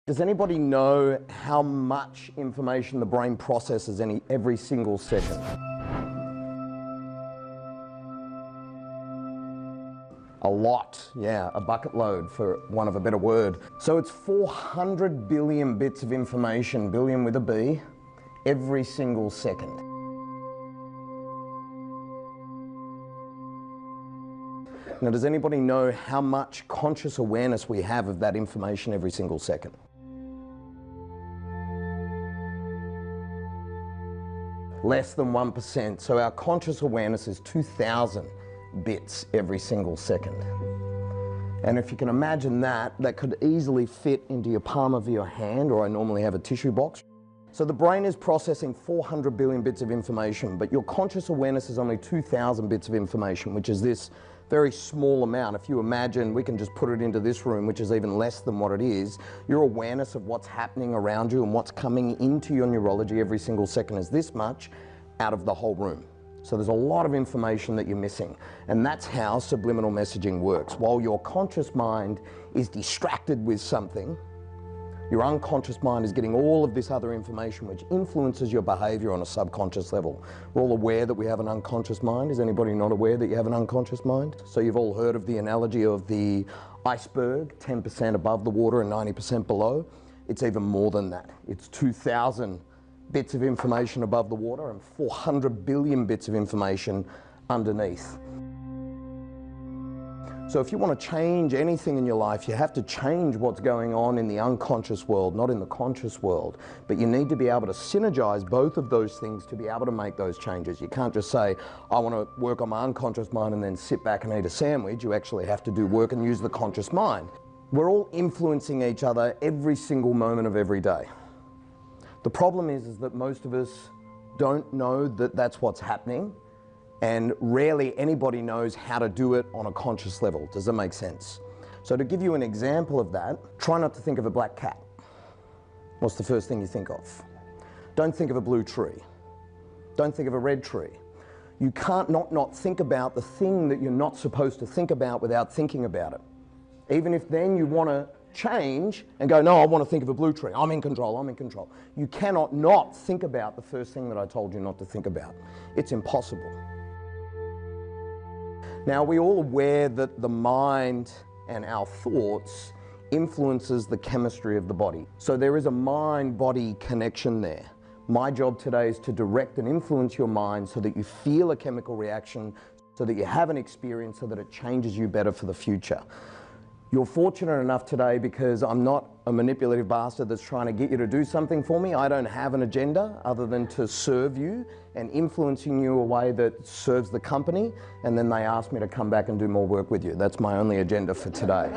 Does anybody know how much information the brain processes every single second? A lot, yeah, a bucket load for want of a better word. So it's 400 billion bits of information, billion with a B, every single second. Now, does anybody know how much conscious awareness we have of that information every single second? Less than 1%. So our conscious awareness is 2,000 bits every single second. And if you can imagine that, that could easily fit into your palm of your hand, or I normally have a tissue box. So the brain is processing 400 billion bits of information, but your conscious awareness is only 2,000 bits of information, which is this very small amount. If you imagine, we can just put it into this room, which is even less than what it is. Your awareness of what's happening around you and what's coming into your neurology every single second is this much out of the whole room. So there's a lot of information that you're missing. And that's how subliminal messaging works. While your conscious mind is distracted with something, your unconscious mind is getting all of this other information which influences your behavior on a subconscious level. We're all aware that we have an unconscious mind. Is anybody not aware that you have an unconscious mind? So you've all heard of the analogy of the iceberg, 10% above the water and 90% below. It's even more than that. It's 2,000 bits of information above the water and 400 billion bits of information underneath. So if you want to change anything in your life, you have to change what's going on in the unconscious world, not in the conscious world. But you need to be able to synergize both of those things to be able to make those changes. You can't just say, I want to work on my unconscious mind and then sit back and eat a sandwich. You actually have to do work and use the conscious mind. We're all influencing each other every single moment of every day. The problem is that most of us don't know that that's what's happening. And rarely anybody knows how to do it on a conscious level. Does that make sense? So to give you an example of that, try not to think of a black cat. What's the first thing you think of? Don't think of a blue tree. Don't think of a red tree. You can't not think about the thing that you're not supposed to think about without thinking about it. Even if then you want to change and go, no, I want to think of a blue tree. I'm in control, I'm in control. You cannot not think about the first thing that I told you not to think about. It's impossible. Now, we're all aware that the mind and our thoughts influences the chemistry of the body. So there is a mind-body connection there. My job today is to direct and influence your mind so that you feel a chemical reaction, so that you have an experience, so that it changes you better for the future. You're fortunate enough today because I'm not a manipulative bastard that's trying to get you to do something for me. I don't have an agenda other than to serve you and influencing you a way that serves the company, and then they ask me to come back and do more work with you. That's my only agenda for today.